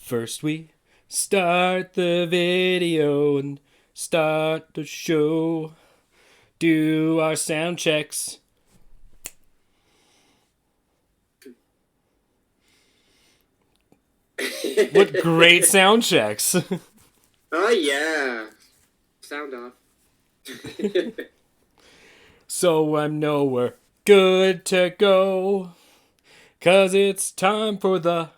First we start the video and start the show. Do our sound checks. What great sound checks. Oh yeah. Sound off. So I know we're good to go. 'Cause it's time for the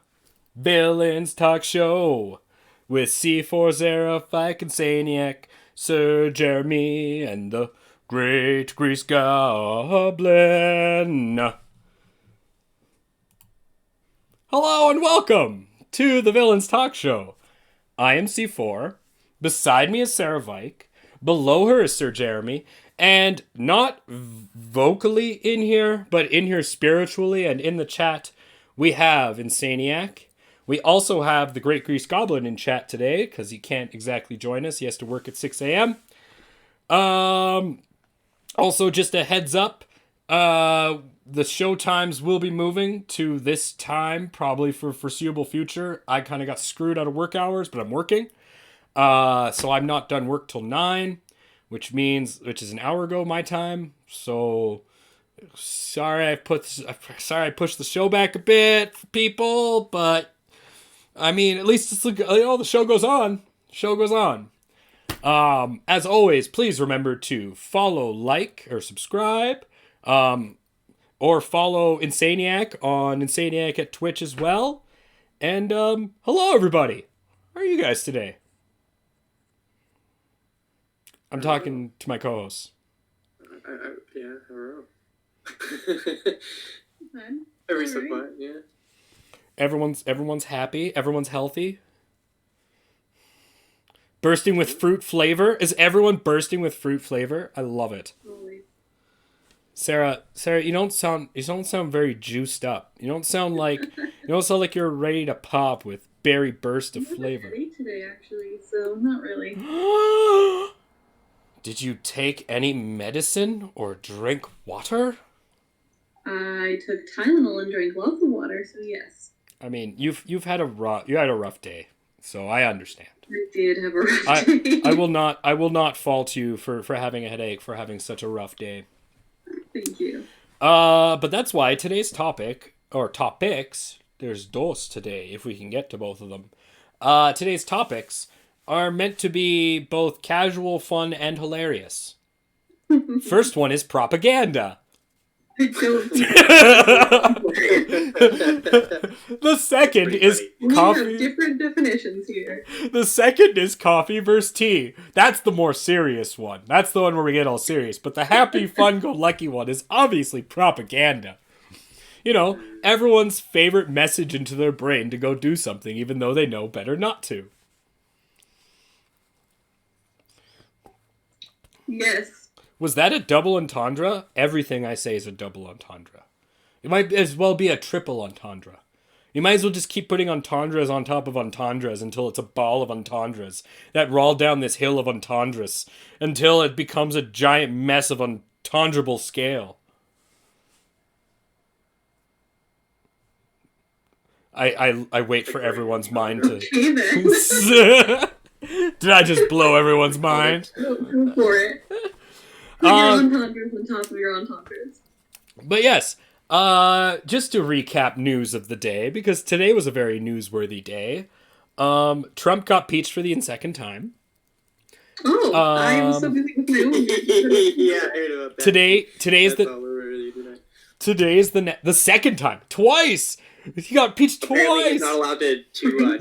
Villains Talk Show. With C4, Zara, Vike, Insanieac, Sir Jeremy, and the Great Grease Goblin. Hello and welcome to the Villains Talk Show. I am C4. Beside me is Sarah Vike. Below her is Sir Jeremy. And not vocally in here, but in here spiritually and in the chat, we have Insanieac. We also have the Great Grease Goblin in chat today, because he can't exactly join us. He has to work at 6 a.m. Also, just a heads up, the show times will be moving to this time, probably for foreseeable future. I kind of got screwed out of work hours, but I'm working. So I'm not done work till 9, which is an hour ago my time. So sorry I pushed the show back a bit for people, but I mean, at least it's the show goes on. Show goes on. As always, please remember to follow, like, or subscribe. Or follow Insanieac on Insanieac at Twitch as well. And hello everybody. How are you guys today? I'm talking to my co-hosts. Yeah, I don't know. Fun. Every so fun, yeah. Everyone's happy. Everyone's healthy. Bursting with fruit flavor. Is everyone bursting with fruit flavor? I love it. Totally. Sarah, you don't sound very juiced up. You don't sound like you're ready to pop with berry burst of flavor. I'm today actually, so not really. Did you take any medicine or drink water? I took Tylenol and drank lots of water, so yes. I mean, you had a rough day, so I understand. I did have a rough day. I will not fault you for having a headache, for having such a rough day. Thank you. But that's why today's topic, or topics, there's dos today, if we can get to both of them. Today's topics are meant to be both casual, fun, and hilarious. First one is propaganda. The second is coffee. We have different definitions here. The second is coffee versus tea. That's the more serious one. That's the one where we get all serious. But the happy, fun-go-lucky one is obviously propaganda. You know, everyone's favorite message into their brain to go do something, even though they know better not to. Yes. Was that a double entendre? Everything I say is a double entendre. It might as well be a triple entendre. You might as well just keep putting entendres on top of entendres until it's a ball of entendres that roll down this hill of entendres until it becomes a giant mess of untendrable scale. I wait for everyone's mind to... Did I just blow everyone's mind? Go for it. Put your entendres on top of your entendres. But yes, just to recap news of the day, because today was a very newsworthy day. Trump got impeached for the second time. Oh, I'm so busy with my own. Yeah, I heard about that. Today's the second time. Twice! He got impeached Apparently twice! he's not allowed to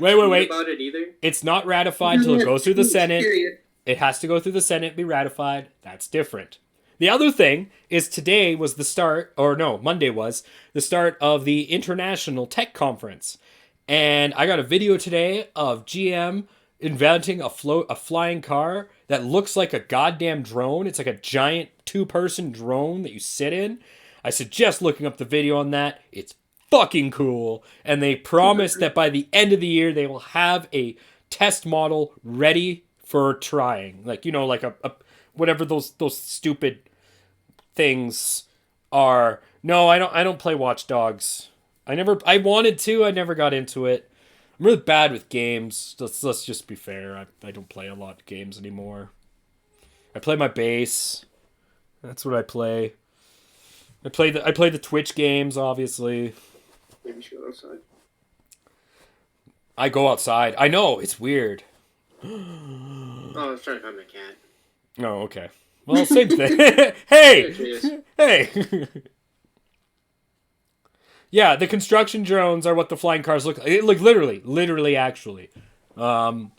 Wait. tweet about it either. It's not ratified till it goes through the Senate. Period. It has to go through the Senate, be ratified. That's different. The other thing is today was the start, or no, Monday was the start of the International Tech Conference. And I got a video today of GM inventing a flying car that looks like a goddamn drone. It's like a giant 2-person drone that you sit in. I suggest looking up the video on that. It's fucking cool. And they promise that by the end of the year, they will have a test model ready for trying. Like, you know, like a whatever those stupid things are. No, I don't play Watch Dogs. I wanted to, I never got into it. I'm really bad with games. Let's just be fair. I don't play a lot of games anymore. I play my bass. That's what I play. I play the Twitch games, obviously. Maybe you should go outside. I go outside. I know, it's weird. Oh, I was trying to find my cat. Oh, okay. Well, same thing. There Hey! she is. Hey! Yeah, the construction drones are what the flying cars look like. Like literally, actually. Cool.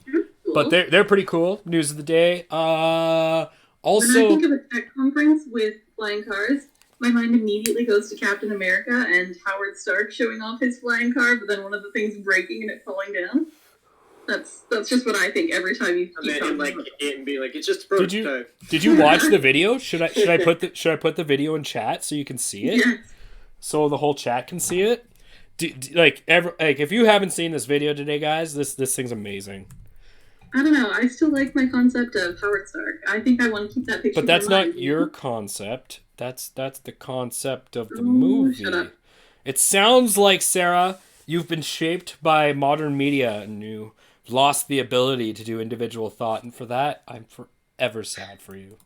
But they're pretty cool. News of the day. When I Also, think of a tech conference with flying cars, my mind immediately goes to Captain America and Howard Stark showing off his flying car, but then one of the things breaking and it falling down. That's just what I think every time you keep And then talking like about it. it and be like, it's just a prototype. did you watch the video? Should I put the video in chat so you can see it? Yes. So the whole chat can see it. Like if you haven't seen this video today, guys, this thing's amazing. I don't know. I still like my concept of Howard Stark. I think I want to keep that picture. But that's in mind. not your concept. That's the concept of the Oh, movie. shut up. It sounds like, Sarah, you've been shaped by modern media and you lost the ability to do individual thought, and for that, I'm forever sad for you.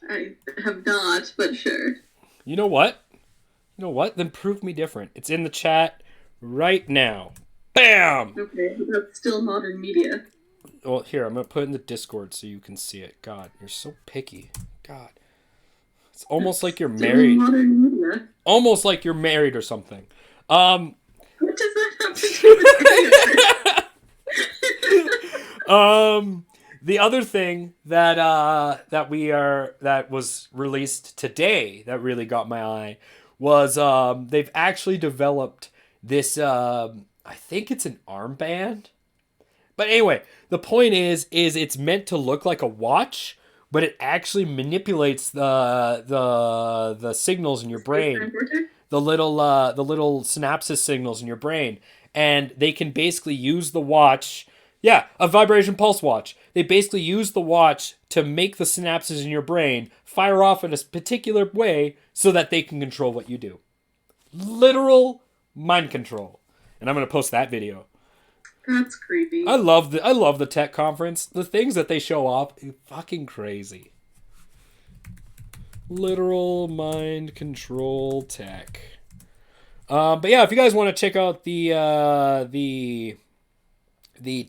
I have not, but sure. You know what? Then prove me different. It's in the chat right now. Bam! Okay, but that's still modern media. Well, here, I'm going to put it in the Discord so you can see it. God, you're so picky. God. It's almost like you're Still married. modern media. Almost like you're married or something. What does that have to do with anything? The other thing that was released today that really got my eye was they've actually developed this I think it's an armband. But anyway, the point is it's meant to look like a watch, but it actually manipulates the signals in your brain, the little synapses signals in your brain, and they can basically use the watch. Yeah, a vibration pulse watch. They basically use the watch to make the synapses in your brain fire off in a particular way so that they can control what you do. Literal mind control. And I'm going to post that video. That's creepy. I love the tech conference. The things that they show off, fucking crazy. Literal mind control tech. But yeah, if you guys want to check out the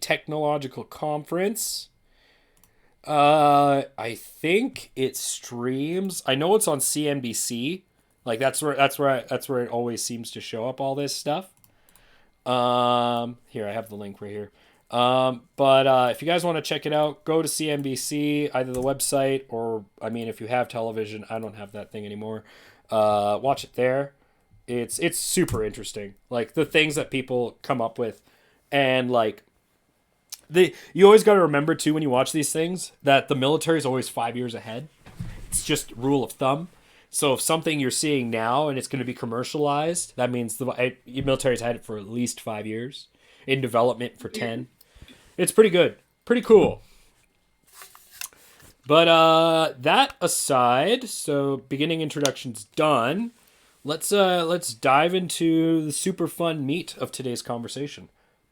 technological conference, I think it streams. I know it's on CNBC. Like that's where it always seems to show up, all this stuff. Here, I have the link right here. But if you guys want to check it out, go to CNBC, either the website or, I mean, if you have television, I don't have that thing anymore. Watch it there. It's super interesting. Like the things that people come up with, and like you always got to remember too when you watch these things that the military is always 5 years ahead. It's just rule of thumb. So if something you're seeing now and it's going to be commercialized, that means the military's had it for at least 5 years, in development for 10. It's pretty good. Pretty cool. But that aside, so beginning introduction's done. Let's dive into the super fun meat of today's conversation.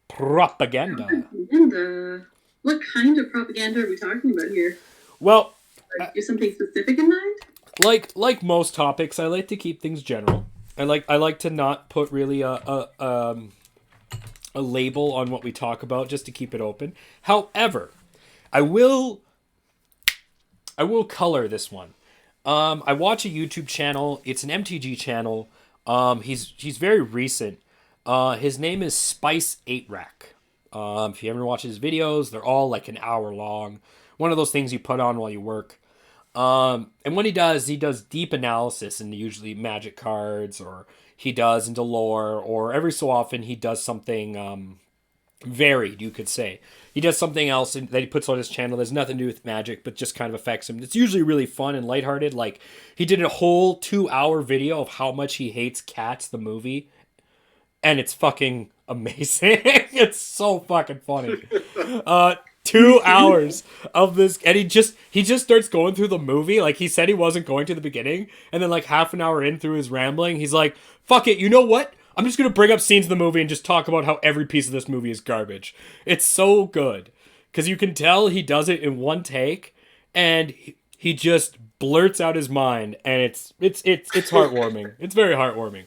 Propaganda. Propaganda. What kind of propaganda are we talking about here? Well, Like, is something specific in mind? like most topics, I like to keep things general. I like to not put really a label on what we talk about, just to keep it open. However, I will color this one. I watch a YouTube channel. It's an MTG channel. He's very recent. His name is Spice 8 Rack. If you ever watch his videos, they're all like an hour long. One of those things you put on while you work. And what he does deep analysis into usually magic cards, or he does into lore, or every so often he does something varied, you could say. He does something else that he puts on his channel that's nothing to do with magic, but just kind of affects him. It's usually really fun and lighthearted. Like, he did a whole 2-hour video of how much he hates Cats, the movie. And it's fucking amazing. It's so fucking funny. 2 hours of this, and he just starts going through the movie. Like, he said he wasn't going to the beginning, and then like half an hour in through his rambling, he's like, fuck it, you know what? I'm just going to bring up scenes in the movie and just talk about how every piece of this movie is garbage. It's so good. Because you can tell he does it in one take, and he just blurts out his mind, and it's heartwarming. It's very heartwarming.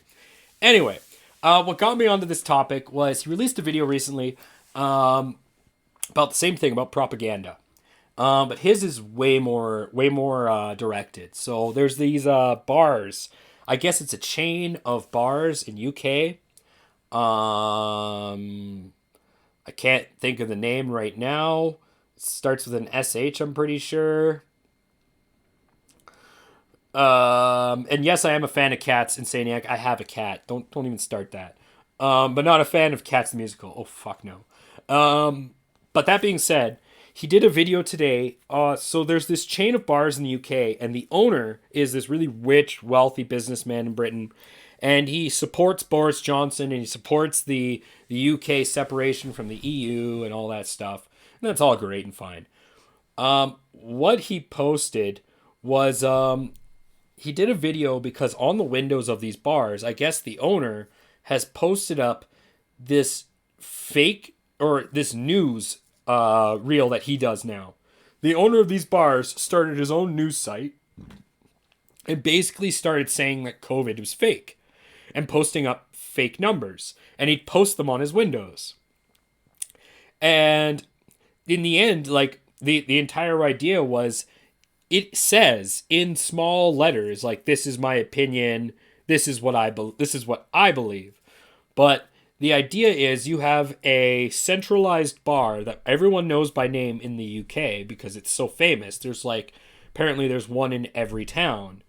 Anyway, what got me onto this topic was he released a video recently about the same thing, about propaganda. But his is way more directed. So there's these bars. I guess it's a chain of bars in UK. I can't think of the name right now. It starts with an SH, I'm pretty sure. And yes, I am a fan of Cats. Insaniac. I have a cat. Don't even start that. But not a fan of Cats the musical. Oh fuck no. But that being said, he did a video today. So there's this chain of bars in the UK, and the owner is this really rich, wealthy businessman in Britain, and he supports Boris Johnson, and he supports the UK separation from the EU and all that stuff. And that's all great and fine. What he posted was he did a video because on the windows of these bars, I guess the owner has posted up this fake or this news reel that he does now. The owner of these bars started his own news site and basically started saying that COVID was fake and posting up fake numbers. And he'd post them on his windows. And in the end, like the entire idea was, it says in small letters, like, this is my opinion, this is what I believe. But the idea is you have a centralized bar that everyone knows by name in the UK because it's so famous. Apparently there's one in every town.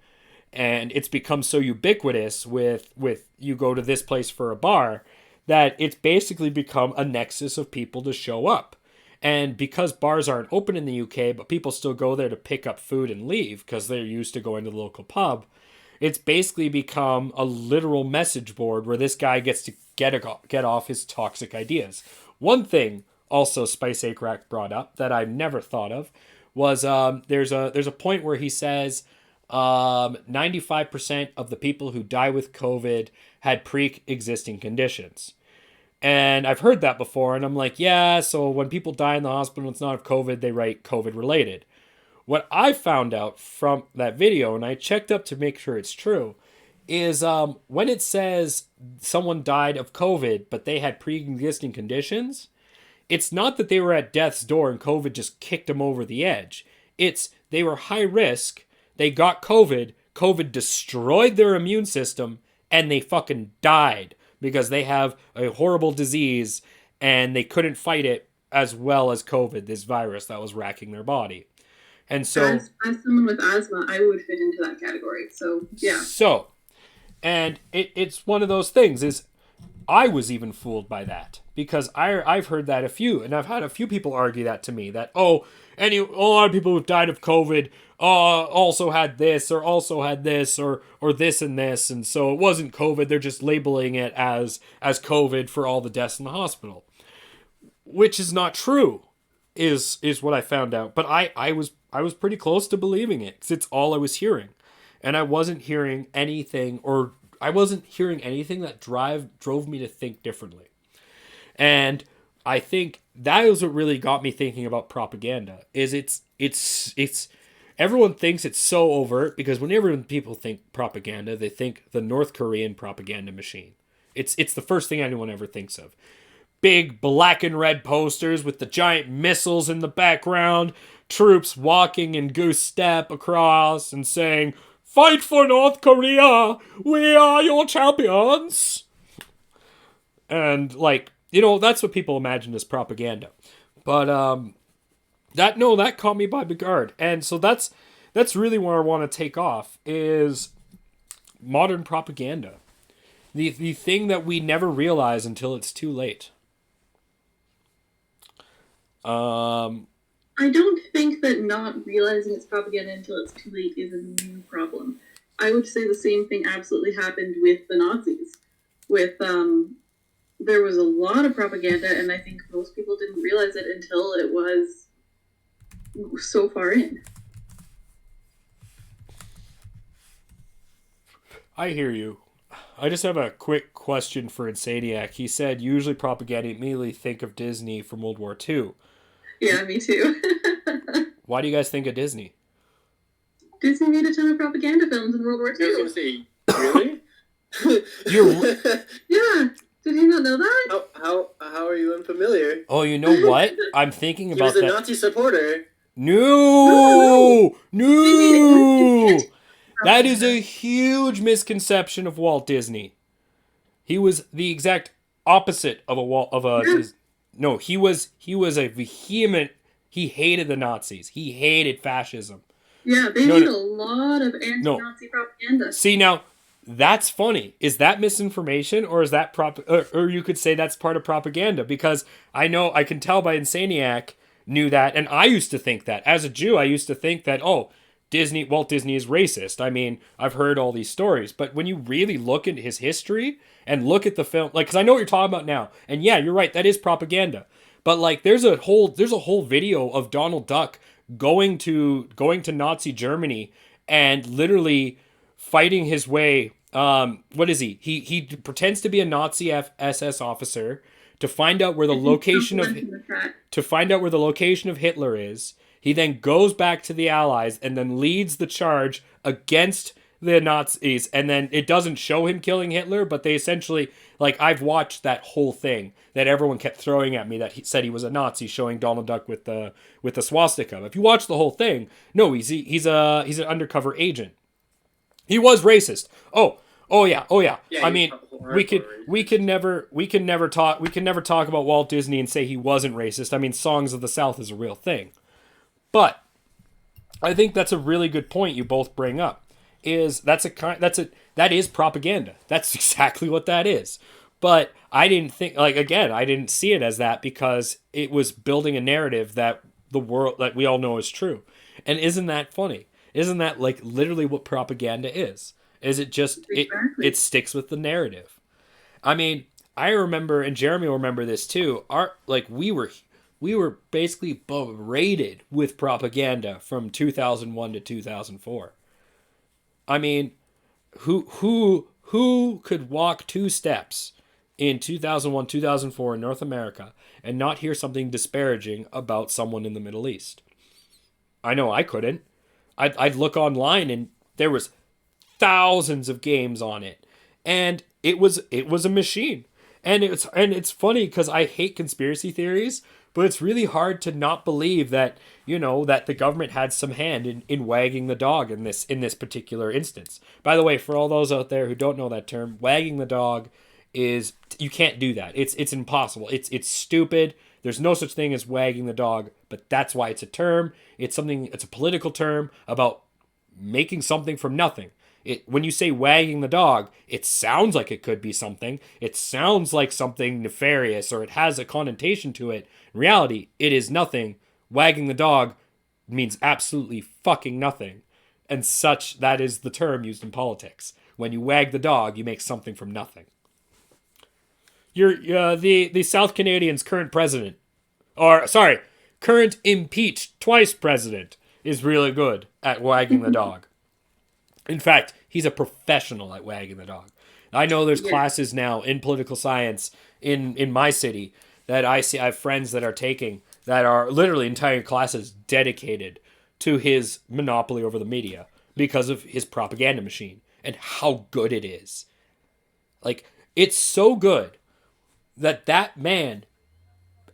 And it's become so ubiquitous with you go to this place for a bar that it's basically become a nexus of people to show up. And because bars aren't open in the UK, but people still go there to pick up food and leave because they're used to going to the local pub, it's basically become a literal message board where this guy gets to get off his toxic ideas. One thing also Spiceac brought up that I've never thought of was there's a point where he says 95% of the people who die with COVID had pre-existing conditions. And I've heard that before, and I'm like, yeah, so when people die in the hospital, it's not of COVID, they write COVID related. What I found out from that video, and I checked up to make sure it's true, is when it says someone died of COVID, but they had pre-existing conditions, it's not that they were at death's door and COVID just kicked them over the edge. It's they were high risk, they got COVID destroyed their immune system, and they fucking died because they have a horrible disease and they couldn't fight it as well as COVID, this virus that was racking their body. And so, as someone with asthma, I would fit into that category. So, yeah. So, and it's one of those things is I was even fooled by that because I've heard that and I've had a few people argue that to me that, a lot of people who've died of COVID also had this or this and this, and so it wasn't COVID, they're just labeling it as COVID for all the deaths in the hospital, which is not true, is what I found out. But I was pretty close to believing it because it's all I was hearing, and I wasn't hearing anything that drove me to think differently. And I think that is what really got me thinking about propaganda. Is it's everyone thinks it's so overt because whenever people think propaganda, they think the North Korean propaganda machine. It's the first thing anyone ever thinks of. Big black and red posters with the giant missiles in the background, troops walking in goose step across and saying, "Fight for North Korea! We are your champions!" And that's what people imagine as propaganda. But that caught me by the guard. And so that's really where I want to take off is modern propaganda. The thing that we never realize until it's too late. I don't think that not realizing it's propaganda until it's too late is a new problem. I would say the same thing absolutely happened with the Nazis. There was a lot of propaganda, and I think most people didn't realize it until it was so far in. I hear you. I just have a quick question for Insaniac. He said usually propaganda immediately think of Disney from World War II. Yeah, me too. Why do you guys think of Disney? Disney made a ton of propaganda films in World War II. I was gonna say, really? Yeah. Did you not know that? How are you unfamiliar? Oh, you know what? I'm thinking about He was a that. Nazi supporter. No! No! That is Propaganda. a huge misconception of Walt Disney. He was the exact opposite of Yeah. no, he was a vehement. He hated the Nazis. He hated fascism. Yeah, they No, made no. a lot of anti-Nazi propaganda. See, now that's funny. Is that misinformation, or is that or you could say that's part of propaganda? Because I know I can tell by Insaniac knew that, and I used to think that as a Jew. I used to think that Walt Disney is racist. I mean, I've heard all these stories, but when you really look into his history and look at the film, like, because I know what you're talking about now, and yeah, you're right, that is propaganda. But like, there's a whole video of Donald Duck going to Nazi Germany and literally fighting his way. What is he? He pretends to be a Nazi SS officer to find out where the location of Hitler is. He then goes back to the Allies and then leads the charge against the Nazis. And then it doesn't show him killing Hitler, but they essentially, like, I've watched that whole thing that everyone kept throwing at me that he said he was a Nazi, showing Donald Duck with the swastika. If you watch the whole thing, no, he's an undercover agent. He was racist. Oh yeah. Yeah, I mean, we can never talk about Walt Disney and say he wasn't racist. I mean, Songs of the South is a real thing. But I think that's a really good point you both bring up. That is propaganda. That's exactly what that is. But I didn't see it as that because it was building a narrative that we all know is true. And isn't that funny? Isn't that like literally what propaganda is? Is it just Exactly. it sticks with the narrative? I mean, I remember, and Jeremy will remember this too. We were basically berated with propaganda from 2001 to 2004. I mean, who could walk 2 steps in 2001, 2004 in North America and not hear something disparaging about someone in the Middle East? I know I couldn't. I'd look online and there was thousands of games on it, and it was a machine. And it's funny because I hate conspiracy theories, but it's really hard to not believe that that the government had some hand in wagging the dog in this particular instance. By the way, for all those out there who don't know that term, wagging the dog is, you can't do that. It's impossible. It's stupid. There's no such thing as wagging the dog, but that's why it's a term. It's a political term about making something from nothing. When you say wagging the dog, it sounds like it could be something. It sounds like something nefarious, or it has a connotation to it. In reality, it is nothing. Wagging the dog means absolutely fucking nothing. And that is the term used in politics. When you wag the dog, you make something from nothing. The South Canadians' current president, current impeached twice president, is really good at wagging the dog. In fact, he's a professional at wagging the dog. I know there's classes now in political science in my city that I see. I have friends that are taking that are literally entire classes dedicated to his monopoly over the media because of his propaganda machine and how good it is. Like, it's so good that man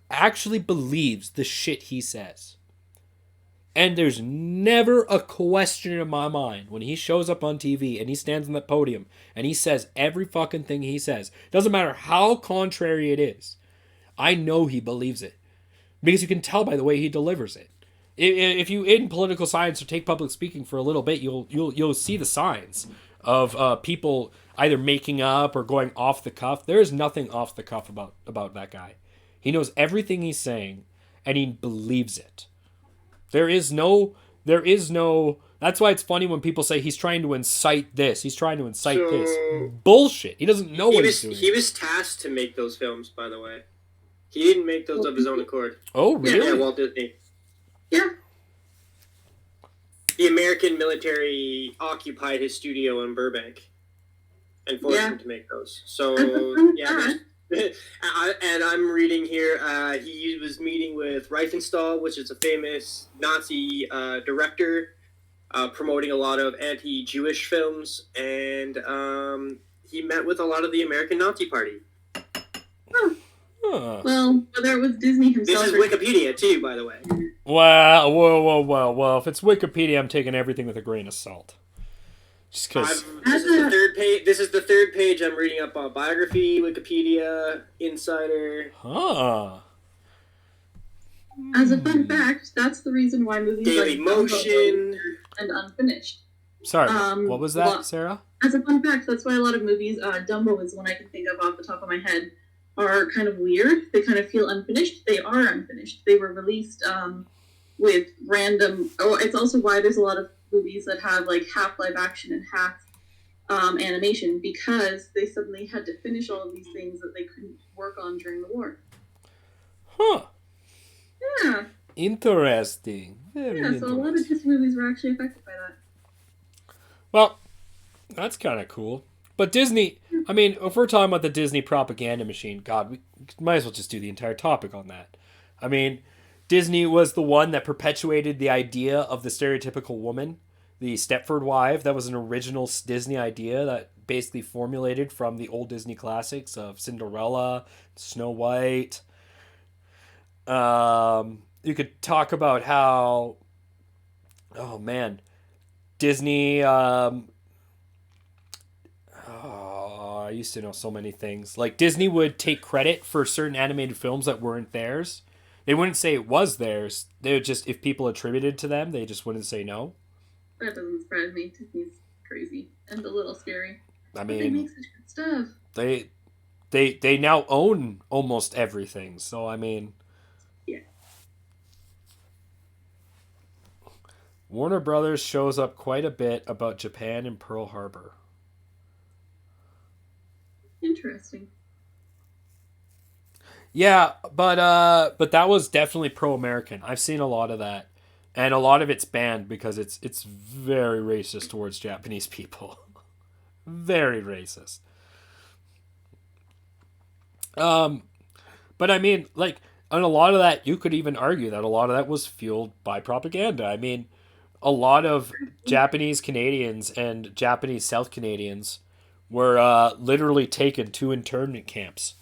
actually believes the shit he says. And there's never a question in my mind when he shows up on TV and he stands on that podium and he says every fucking thing he says. Doesn't matter how contrary it is. I know he believes it. Because you can tell by the way he delivers it. If you in political science or take public speaking for a little bit, you'll see the signs of people either making up or going off the cuff. There is nothing off the cuff about that guy. He knows everything he's saying and he believes it. There is no, that's why it's funny when people say he's trying to incite this. He's trying to incite this. Bullshit. He doesn't know what he's doing. He was tasked to make those films, by the way. He didn't make those of his own accord. Oh, really? Yeah, Walt Disney. Yeah. The American military occupied his studio in Burbank. and forced Yeah. him to make those. So That's a fun yeah, fact. and I'm reading here. He was meeting with Riefenstahl, which is a famous Nazi director, promoting a lot of anti-Jewish films, and he met with a lot of the American Nazi Party. Huh. Well, whether it was Disney This himself is or Wikipedia too, by the way. Wow, whoa. If it's Wikipedia, I'm taking everything with a grain of salt. Just because. This is the third page. This is the third page I'm reading up on biography, Wikipedia, Insider, Huh. as a fun fact, that's the reason why movies Daily like Dumbo Motion. and unfinished. Sorry, what was that, Sarah? As a fun fact, that's why a lot of movies, Dumbo is one I can think of off the top of my head, are kind of weird. They kind of feel unfinished. They are unfinished. They were released with random. Oh, it's also why there's a lot of movies that have like half live action and half animation, because they suddenly had to finish all of these things that they couldn't work on during the war. Huh. Yeah. Interesting. Very Yeah, so a lot of interesting. Disney movies were actually affected by that. Well, that's kind of cool. But Disney, I mean, if we're talking about the Disney propaganda machine, God, we might as well just do the entire topic on that. I mean, Disney was the one that perpetuated the idea of the stereotypical woman, the Stepford wife. That was an original Disney idea that basically formulated from the old Disney classics of Cinderella, Snow White. You could talk about how, oh man, Disney. I used to know so many things. Like Disney would take credit for certain animated films that weren't theirs. They wouldn't say it was theirs. They would just, if people attributed to them, they just wouldn't say no. That doesn't surprise me. Disney's crazy and a little scary. I But they mean, make such good stuff. they now own almost everything. So I mean, Yeah. Warner Brothers shows up quite a bit about Japan and Pearl Harbor. Interesting. Yeah, but that was definitely pro-American. I've seen a lot of that, and a lot of it's banned because it's very racist towards Japanese people. Very racist. But I mean, like, and a lot of that, you could even argue that a lot of that was fueled by propaganda. I mean, a lot of Japanese Canadians and Japanese South Canadians were literally taken to internment camps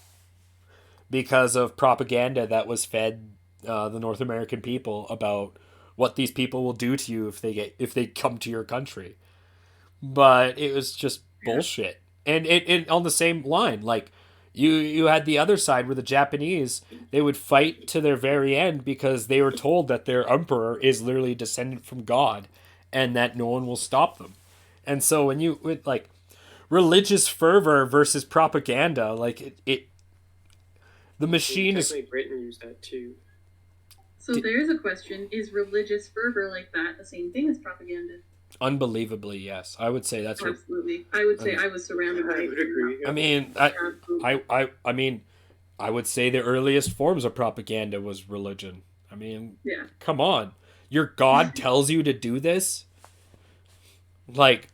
because of propaganda that was fed the North American people about what these people will do to you if they come to your country. But it was just bullshit. And it on the same line, like you had the other side where the Japanese, they would fight to their very end because they were told that their emperor is literally a descendant from God and that no one will stop them. And so when you with like religious fervor versus propaganda, like it the machine is Technically, Britain used that too. So there's a question. Is religious fervor like that the same thing as propaganda? unbelievably, yes. I would say that's what Absolutely. I would say I was surrounded by I would agree. I mean, I mean, I would say the earliest forms of propaganda was religion. I mean, Yeah. come on. Your God tells you to do this? Like,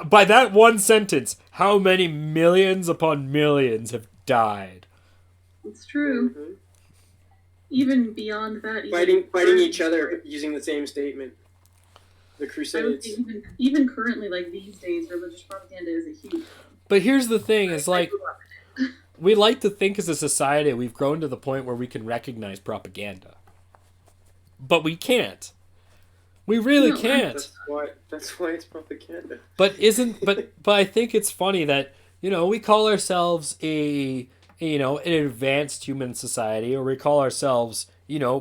by that one sentence, how many millions upon millions have died? It's true. Mhm. Even beyond that, even Fighting each other using the same statement. The I would Crusades. say even currently, like these days, religious propaganda is a huge. But here's the thing, is like, we like to think as a society we've grown to the point where we can recognize propaganda. But we can't. We really No, can't. That's why it's propaganda. But I think it's funny that, you know, we call ourselves an advanced human society, or we call ourselves, you know,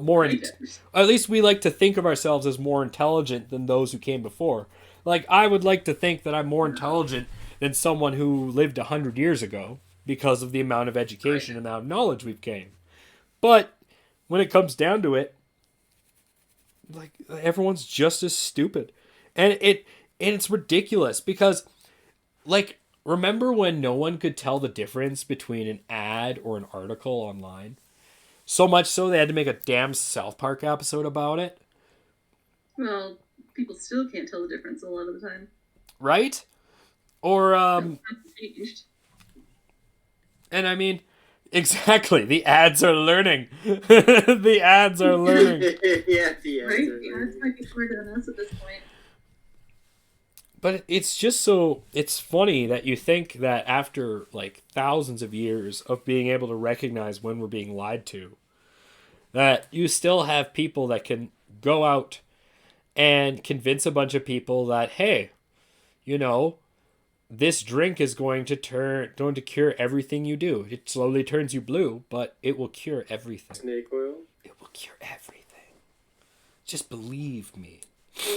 at least we like to think of ourselves as more intelligent than those who came before. Like, I would like to think that I'm more intelligent than someone who lived 100 years ago because of the amount of education and amount of knowledge we've gained. But when it comes down to it, like, everyone's just as stupid. And it's ridiculous because, like, remember when no one could tell the difference between an ad or an article online? So much so they had to make a damn South Park episode about it. Well, people still can't tell the difference a lot of the time. Right? Or That's changed. and I mean, exactly, the ads are learning. The ads are learning. Yeah, Right? Yeah, it's might be smarter than us at this point. But it's just so, it's funny that you think that after like thousands of years of being able to recognize when we're being lied to, that you still have people that can go out and convince a bunch of people that, hey, you know, this drink is going to cure everything you do. It slowly turns you blue, but it will cure everything. Snake oil. It will cure everything. Just believe me.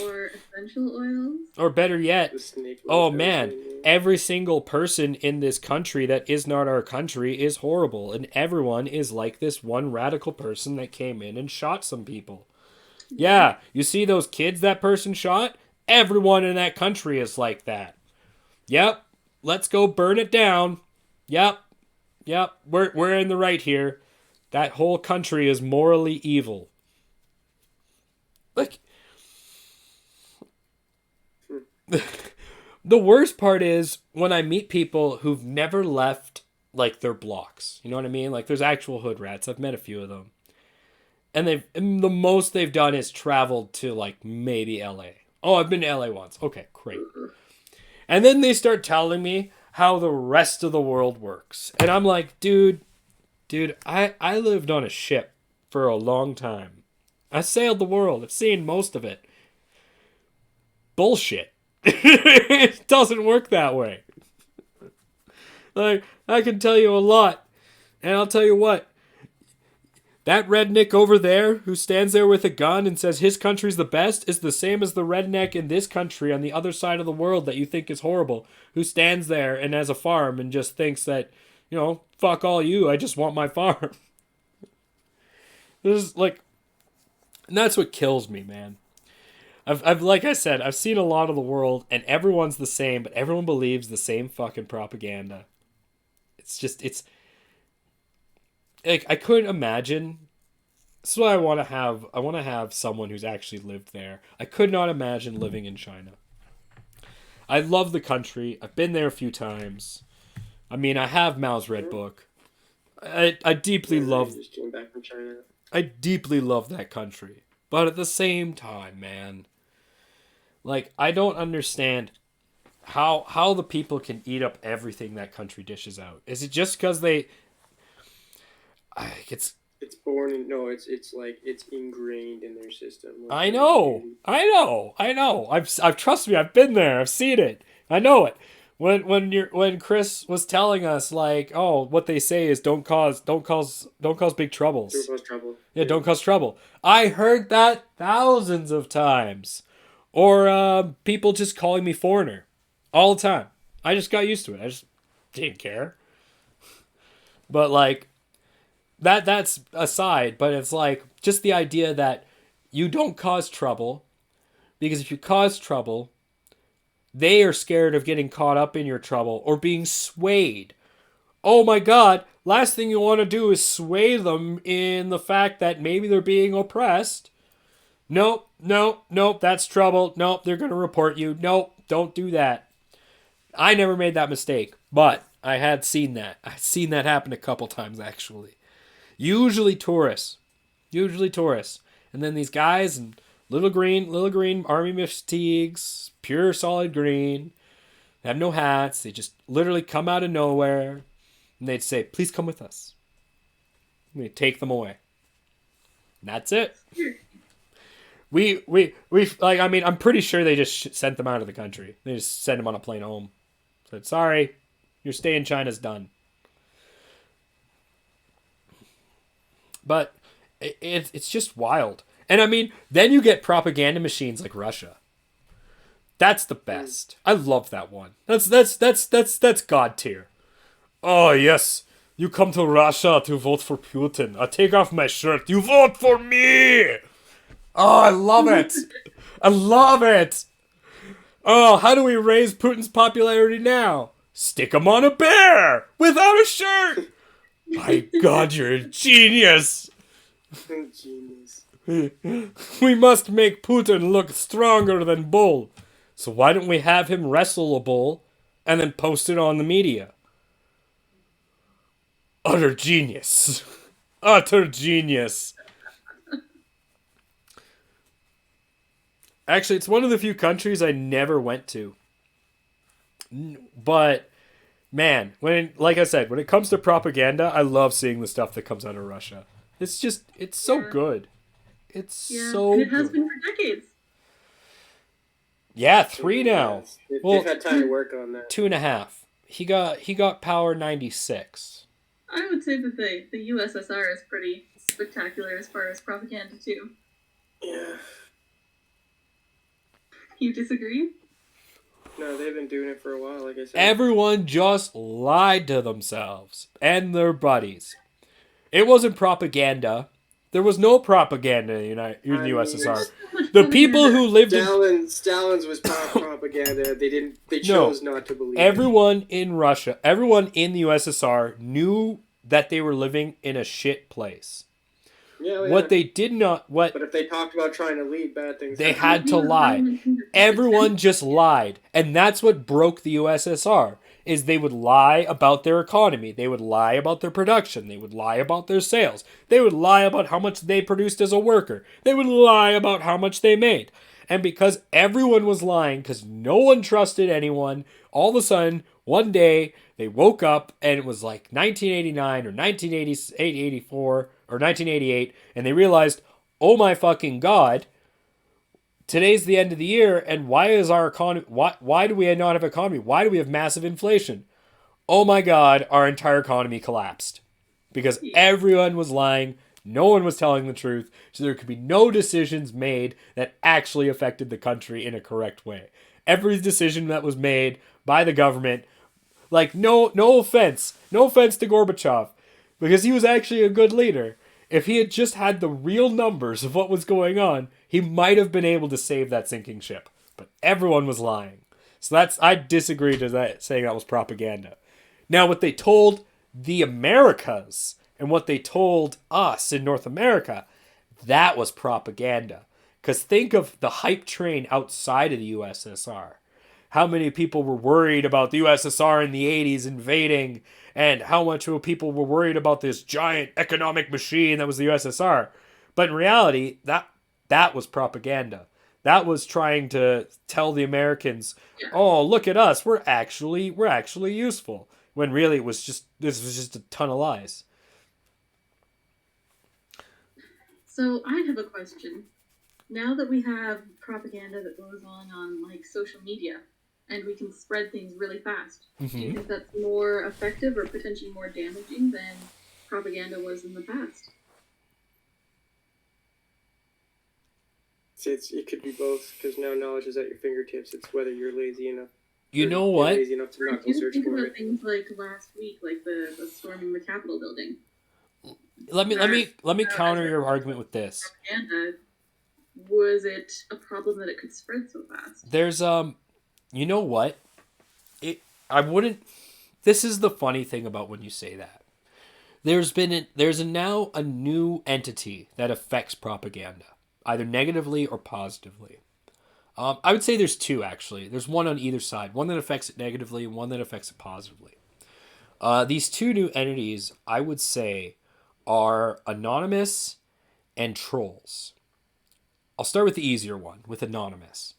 Or essential oils. Or better yet, The snake oh oil man, salesman. every single person in this country that is not our country is horrible, and everyone is like this one radical person that came in and shot some people. Yeah, you see those kids that person shot? Everyone in that country is like that. Yep, let's go burn it down. Yep, we're in the right here. That whole country is morally evil. Like, the worst part is when I meet people who've never left like their blocks. You know what I mean? Like there's actual hood rats. I've met a few of them. And the most they've done is traveled to like maybe LA. Oh, I've been to LA once. Okay, great. And then they start telling me how the rest of the world works. And I'm like, dude, I lived on a ship for a long time. I sailed the world. I've seen most of it. Bullshit. It doesn't work that way. Like, I can tell you a lot. And I'll tell you what. That redneck over there who stands there with a gun and says his country's the best is the same as the redneck in this country on the other side of the world that you think is horrible, who stands there and has a farm and just thinks that, you know, fuck all you, I just want my farm. This is like, and that's what kills me, man. I've like I said, I've seen a lot of the world and everyone's the same, but everyone believes the same fucking propaganda. It's like, I couldn't imagine. This is why I want to have. I want to have someone who's actually lived there. I could not imagine living in China. I love the country. I've been there a few times. I mean, I have Mao's Red Book. I deeply love. Just came back from China. I deeply love that country, but at the same time, man, like I don't understand how the people can eat up everything that country dishes out. Is it just because they? It's born in it's like it's ingrained in their system. Like, I know. I've trust me, I've been there. I've seen it. I know it. When Chris was telling us like, oh, what they say is don't cause big troubles. Don't cause trouble. Yeah, don't cause trouble. I heard that thousands of times. Or people just calling me foreigner all the time. I just got used to it. I just didn't care. But like that's aside, but it's like just the idea that you don't cause trouble, because if you cause trouble, they are scared of getting caught up in your trouble or being swayed. Oh my God, last thing you want to do is sway them in the fact that maybe they're being oppressed. Nope, that's trouble. Nope, they're going to report you. Nope, don't do that. I never made that mistake, but I had seen that. I've seen that happen a couple times actually. Usually tourists. And then these guys in little green army fatigues, pure solid green. They have no hats. They just literally come out of nowhere. And they'd say, please come with us. And they'd take them away. And that's it. We like, I mean, I'm pretty sure they just sent them out of the country. They just sent them on a plane home. Said, sorry, your stay in China's done. But it's just wild. And I mean, then you get propaganda machines like Russia. That's the best. I love that one. That's God tier. Oh yes, you come to Russia to vote for Putin. I take off my shirt. You vote for me. Oh, I love it. I love it. Oh, how do we raise Putin's popularity now? Stick him on a bear without a shirt. My God, you're a genius. Genius. We must make Putin look stronger than Bull. So why don't we have him wrestle a bull and then post it on the media. Utter genius. Utter genius. Actually, it's one of the few countries I never went to. But, man, like I said, when it comes to propaganda, I love seeing the stuff that comes out of Russia. It's so good. It's so and it has good. been for decades. Yeah, 3 now. They've had time to work on that. 2.5. He got power 96. I would say that the USSR is pretty spectacular as far as propaganda too. Yeah. You disagree? No, they've been doing it for a while, like I said. Everyone just lied to themselves and their buddies. It wasn't propaganda. There was no propaganda in the USSR. The people who lived Stalin's was propaganda. They chose not to believe everyone in Russia, everyone in the USSR knew that they were living in a shit place. Yeah, what they did not... But if they talked about trying to lead, bad things they had to lie. Everyone just lied. And that's what broke the USSR, is they would lie about their economy. They would lie about their production. They would lie about their sales. They would lie about how much they produced as a worker. They would lie about how much they made. And because everyone was lying, because no one trusted anyone, all of a sudden, one day, they woke up and it was like 1989 or 1988, 84 or 1988, and they realized, oh my fucking God, today's the end of the year, and why is our economy? Why do we not have economy? Why do we have massive inflation? Oh my God, our entire economy collapsed because everyone was lying. No one was telling the truth, so there could be no decisions made that actually affected the country in a correct way. Every decision that was made by the government, like no offense to Gorbachev, because he was actually a good leader. If he had just had the real numbers of what was going on, he might have been able to save that sinking ship. But everyone was lying. So I disagree to that, saying that was propaganda. Now, what they told the Americas and what they told us in North America, that was propaganda. Because think of the hype train outside of the USSR. How many people were worried about the USSR in the 80s invading, and how much people were worried about this giant economic machine that was the USSR. But in reality, that was propaganda. That was trying to tell the Americans, oh, look at us, we're actually useful. When really this was just a ton of lies. So I have a question. Now that we have propaganda that goes on like social media, and we can spread things really fast, do you think that's more effective or potentially more damaging than propaganda was in the past? It could be both, because now knowledge is at your fingertips. It's whether you're lazy enough. You know what? Lazy enough to not go search think for about it. things like last week, like the storming the Capitol building. Let me counter your argument with this. Propaganda, was it a problem that it could spread so fast? There's you know what? This is the funny thing about when you say that. There's now a new entity that affects propaganda, either negatively or positively. I would say there's two, actually. There's one on either side. One that affects it negatively and one that affects it positively. These two new entities, I would say, are Anonymous and Trolls. I'll start with the easier one, with Anonymous.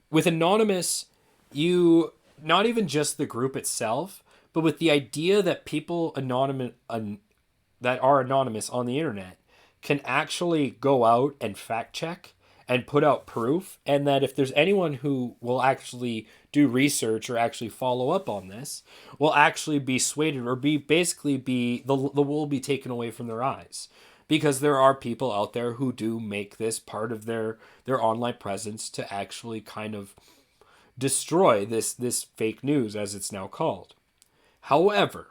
With Anonymous, not even just the group itself, but with the idea that people that are anonymous on the internet can actually go out and fact check and put out proof, and that if there's anyone who will actually do research or actually follow up on this, will actually be swayed or the wool be taken away from their eyes. Because there are people out there who do make this part of their online presence to actually kind of destroy this fake news, as it's now called. However,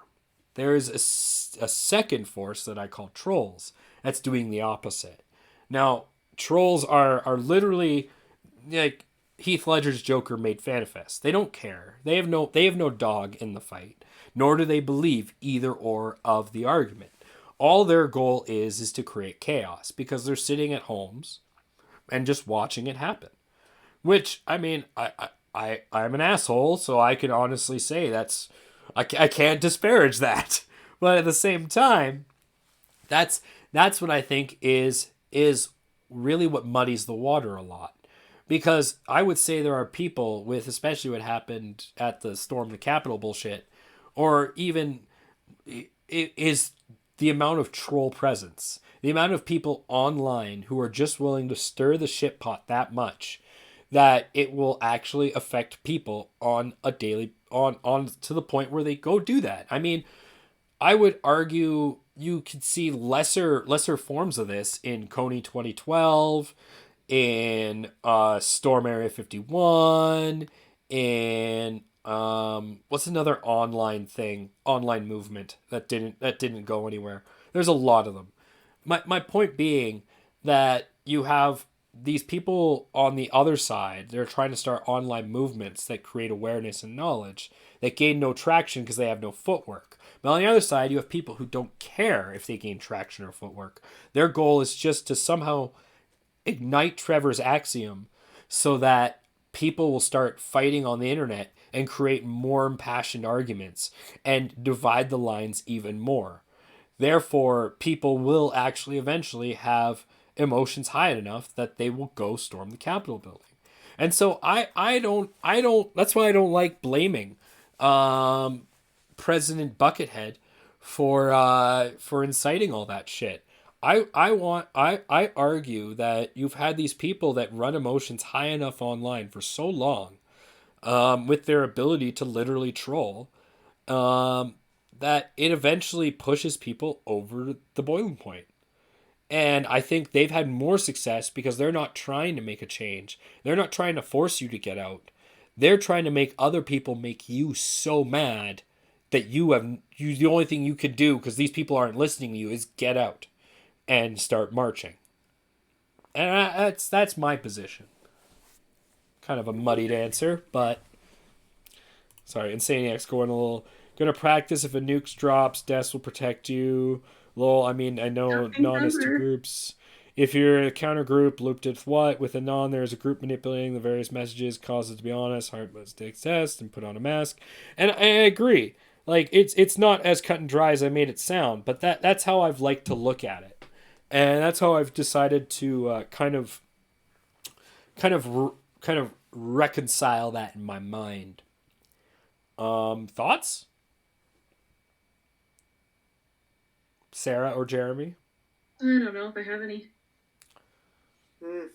there is a second force that I call Trolls that's doing the opposite. Now, Trolls are literally like Heath Ledger's Joker made Fanifest. They don't care. They have no dog in the fight, nor do they believe either or of the argument. All their goal is to create chaos because they're sitting at homes and just watching it happen. Which, I mean, I'm an asshole, so I can honestly say I can't disparage that. But at the same time, that's what I think is really what muddies the water a lot. Because I would say there are people with, especially what happened at the Storm the Capitol bullshit, or even is the amount of troll presence, the amount of people online who are just willing to stir the shit pot that much that it will actually affect people on a daily on to the point where they go do that. I mean, I would argue you could see lesser forms of this in Coney 2012, in Storm Area 51, in what's another online movement that didn't go anywhere. There's a lot of them. My point being that you have these people on the other side, they're trying to start online movements that create awareness and knowledge that gain no traction because they have no footwork. But on the other side, you have people who don't care if they gain traction or footwork. Their goal is just to somehow ignite Trevor's axiom so that people will start fighting on the internet and create more impassioned arguments and divide the lines even more. Therefore, people will actually eventually have emotions high enough that they will go storm the Capitol building. And so I don't that's why I don't like blaming President Buckethead for inciting all that shit. I argue that you've had these people that run emotions high enough online for so long, with their ability to literally troll, that it eventually pushes people over the boiling point. And I think they've had more success because they're not trying to make a change. They're not trying to force you to get out. They're trying to make other people make you so mad that the only thing you could do, because these people aren't listening to you, is get out and start marching. And that's my position. Kind of a muddied answer, but sorry, Insaniac's gonna practice if a nuke drops, Deaths will protect you. Lol, I mean, I know non-ist groups. If you're a counter group, looped with what? With a non, there's a group manipulating the various messages, causes to be honest, heart must take test and put on a mask. And I agree. Like, it's not as cut and dry as I made it sound, but that's how I've liked to look at it. And that's how I've decided to kind of reconcile that in my mind. Thoughts? Sarah or Jeremy? I don't know if I have any. I'm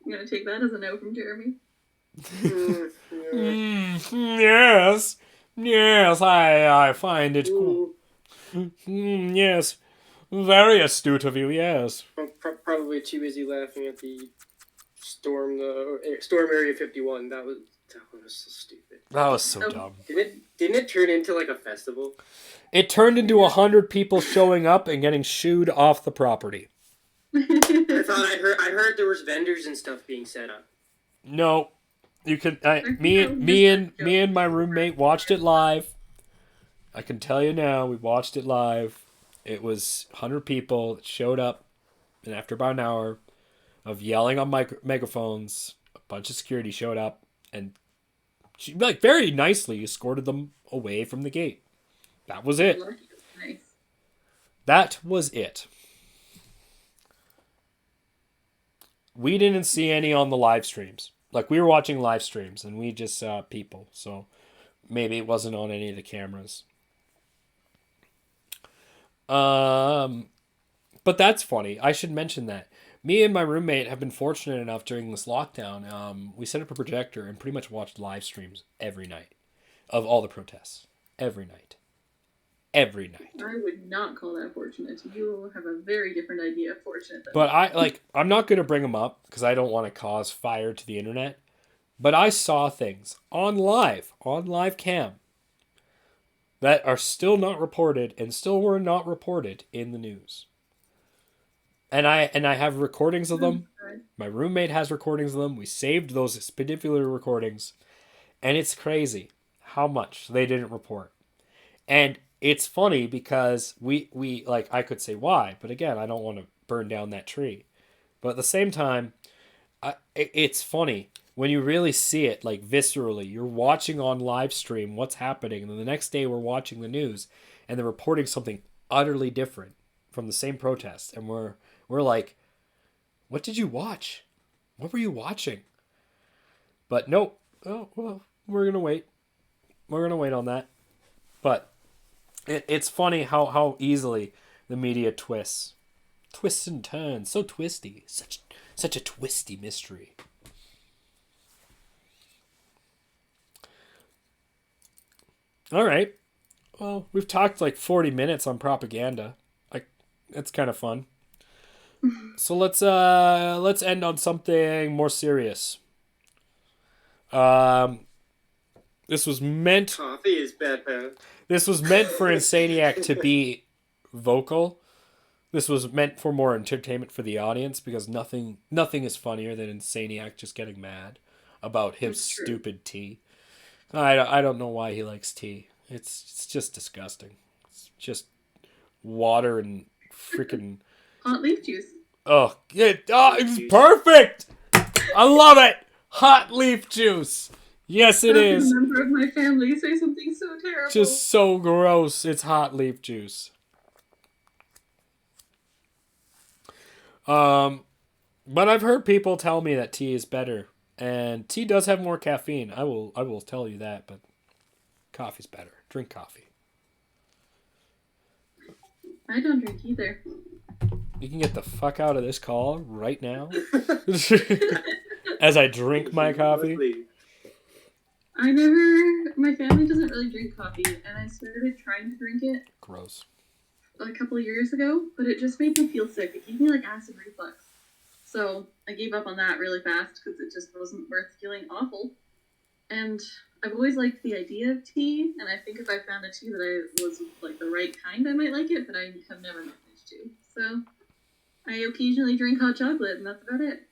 gonna take that as a no from Jeremy. Yes. Yes, I find it cool. Yes. Very astute of you, yes. I'm probably too busy laughing at the Storm Area 51. That was so stupid. That was so dumb. Didn't it turn into like a festival? It turned into 100 people showing up and getting shooed off the property. I heard there was vendors and stuff being set up. No, you could. Me and my roommate watched it live. I can tell you now, we watched it live. It was 100 people that showed up, and after about an hour of yelling on megaphones, a bunch of security showed up, and she very nicely escorted them away from the gate. That was it. Nice. That was it. We didn't see any on the live streams. Like, we were watching live streams, and we just saw people. So maybe it wasn't on any of the cameras. But that's funny. I should mention that. Me and my roommate have been fortunate enough during this lockdown. We set up a projector and pretty much watched live streams every night of all the protests. Every night. Every night. I would not call that fortunate. You have a very different idea of fortunate. But I'm not going to bring them up because I don't want to cause fire to the internet. But I saw things on live cam, that are still not reported and still were not reported in the news. And I have recordings of them. My roommate has recordings of them. We saved those particular recordings. And it's crazy how much they didn't report. And it's funny because we I could say why, but again, I don't want to burn down that tree. But at the same time, it's funny when you really see it, like viscerally. You're watching on live stream what's happening, and then the next day we're watching the news, and they're reporting something utterly different from the same protest, and we're like, what did you watch? What were you watching? But nope. Oh well, we're gonna wait. We're gonna wait on that. But it's funny how easily the media twists and turns, so twisty, such a twisty mystery. All right. Well, we've talked like 40 minutes on propaganda. Like, it's kind of fun. So let's end on something more serious. This was meant. Coffee is bad, man. This was meant for Insanieac to be vocal. This was meant for more entertainment for the audience because nothing is funnier than Insanieac just getting mad about his stupid tea. I don't know why he likes tea. It's just disgusting. It's just water and freaking Hot leaf juice. oh it's perfect. I love it. Hot leaf juice. Yes, it is. A member of my family say something so terrible. Just so gross. It's hot leaf juice. But I've heard people tell me that tea is better, and tea does have more caffeine. I will tell you that, but coffee's better. Drink coffee. I don't drink either. You can get the fuck out of this call right now. As I drink my coffee. My family doesn't really drink coffee, and I started trying to drink it. Gross. A couple of years ago, but it just made me feel sick. It gave me like acid reflux. So I gave up on that really fast because it just wasn't worth feeling awful. And I've always liked the idea of tea, and I think if I found a tea that I was like the right kind, I might like it, but I have never managed to. So I occasionally drink hot chocolate, and that's about it.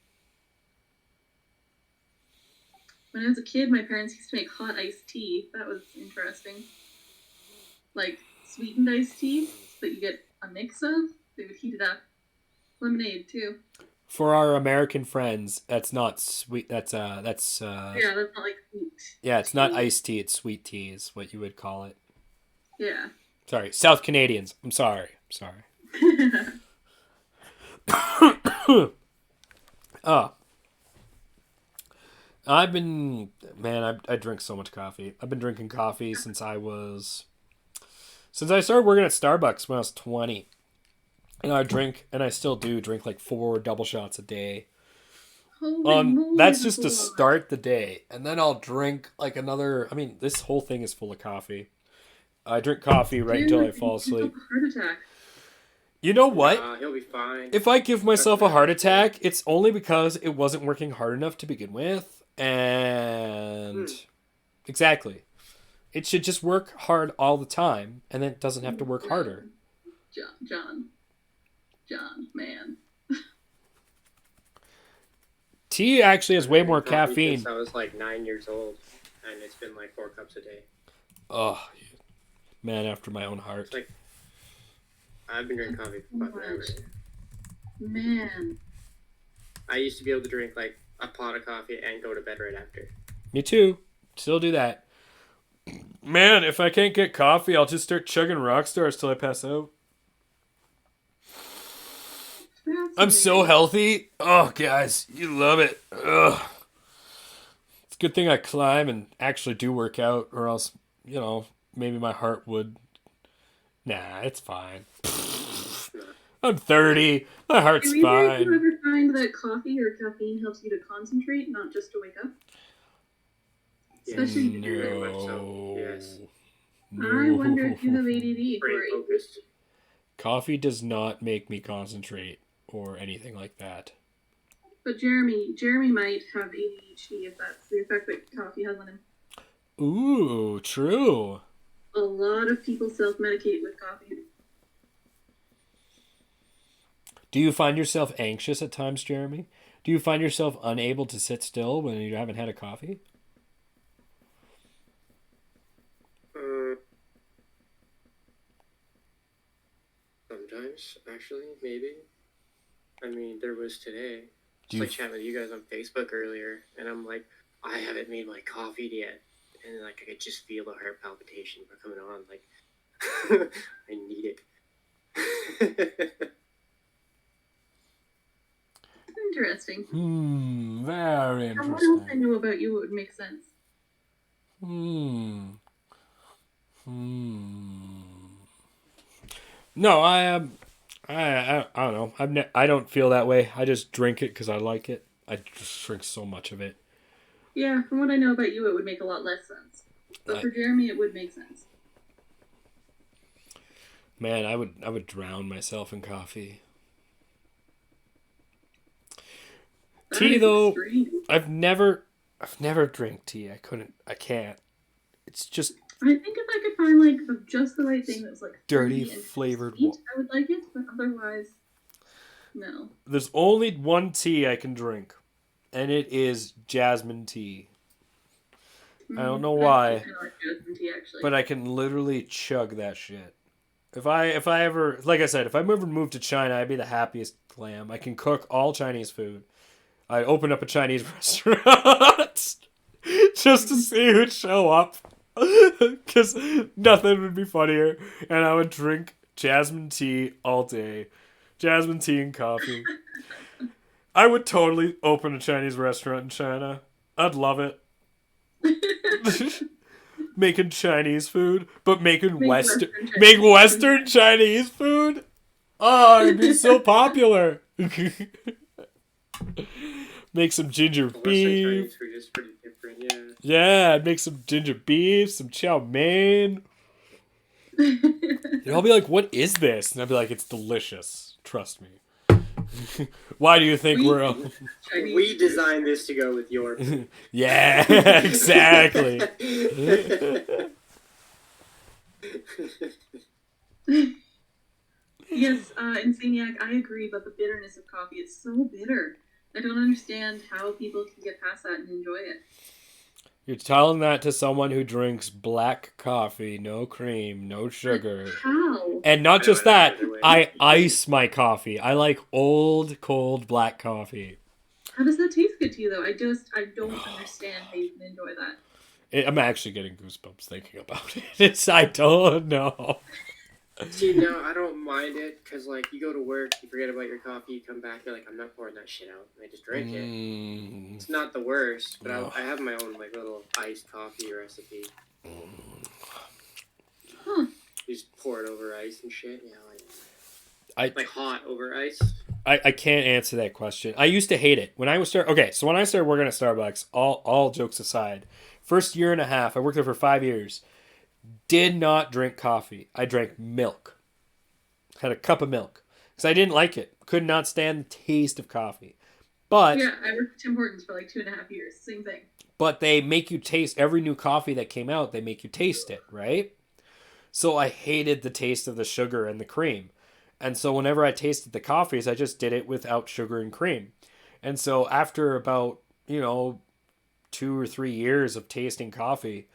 When I was a kid, my parents used to make hot iced tea. That was interesting. Like sweetened iced tea that you get a mix of. They would heat it up. Lemonade too. For our American friends, that's not sweet. That's Yeah, that's not like sweet. Yeah, it's not iced tea. It's sweet tea is what you would call it. Yeah. Sorry, South Canadians. I'm sorry. Oh. I drink so much coffee. I've been drinking coffee since I started working at Starbucks when I was 20. And I still do drink like 4 double shots a day. That's just to start the day. And then I'll drink like another, this whole thing is full of coffee. I drink coffee right until I fall asleep. Heart attack. You know what? He'll be fine. If I give myself a heart attack, it's only because it wasn't working hard enough to begin with. And exactly. It should just work hard all the time, and then it doesn't have to work harder. John, man. Tea actually has way more caffeine. Since I was like 9 years old, and it's been like 4 cups a day. Oh, man after my own heart. It's like, I've been drinking coffee for fucking ever. Man. I used to be able to drink like a pot of coffee and go to bed right after. Me too. Still do that. Man, if I can't get coffee, I'll just start chugging Rockstars till I pass out. I'm so healthy. Oh, guys, you love it. Ugh. It's a good thing I climb and actually do work out, or else, maybe my heart would. Nah, it's fine. I'm 30. My heart's fine. Do you ever find that coffee or caffeine helps you to concentrate, not just to wake up? Especially if you're very much so. Yes. I wonder if you have ADD or focused. Coffee does not make me concentrate or anything like that. But Jeremy might have ADHD if that's the effect that coffee has on him. Ooh, true. A lot of people self-medicate with coffee. Do you find yourself anxious at times, Jeremy? Do you find yourself unable to sit still when you haven't had a coffee? Sometimes, actually, maybe. There was today. just like chatting with you guys on Facebook earlier, and I'm like, I haven't made my coffee yet, and like I could just feel the heart palpitation for coming on. Like, I need it. Interesting. Very What else interesting. I know about you would make sense? No, I don't know. I don't feel that way. I just drink it because I like it. I just drink so much of it. Yeah, from what I know about you, it would make a lot less sense. But for Jeremy, it would make sense. Man, I would drown myself in coffee. That Tea is though, extreme. I've never drank tea. I can't. It's just I think if I could find like just the right thing that was like dirty fruity and flavored sweet, I would like it. But otherwise, no. There's only one tea I can drink, and it is jasmine tea. I don't know why, I like jasmine tea, actually. but I can literally chug that shit. If I ever, like I said, if I ever moved to China, I'd be the happiest clam. I can cook all Chinese food. I'd open up a Chinese restaurant just to see who'd show up, because nothing would be funnier, and I would drink jasmine tea all day. Jasmine tea and coffee. I would totally open a Chinese restaurant in China. I'd love it. Making Chinese food, but making Western Chinese food. Oh, it'd be so popular. Make some ginger beef. Western Chinese food is pretty different, yeah. Yeah, I'd make some ginger beef, some chow mein. And I'll be like, "What is this?" And I'll be like, "It's delicious. Trust me." Why do you think we designed this to go with your food. Yeah, exactly. Yes, Insaniac, I agree about the bitterness of coffee. It's so bitter. I don't understand how people can get past that and enjoy it. You're telling that to someone who drinks black coffee, no cream, no sugar. How? And not just that, I ice my coffee. I like old, cold black coffee. How does that taste good to you, though? I don't understand how you can enjoy that. I'm actually getting goosebumps thinking about it. I don't know. See, no, I don't mind it, because, like, you go to work, you forget about your coffee, you come back, you're like, I'm not pouring that shit out, and I just drink it. It's not the worst, but I have my own, like, little iced coffee recipe. Huh. You just pour it over ice and shit, like hot over ice. I can't answer that question. I used to hate it. When I started working at Starbucks, all jokes aside, first year and a half, I worked there for 5 years, did not drink coffee. I drank milk. Had a cup of milk. Because I didn't like it. Could not stand the taste of coffee. But yeah, I worked at Tim Hortons for like 2.5 years. Same thing. But they make you taste every new coffee that came out, they make you taste it, right? So I hated the taste of the sugar and the cream. And so whenever I tasted the coffees, I just did it without sugar and cream. And so after about, 2 or 3 years of tasting coffee,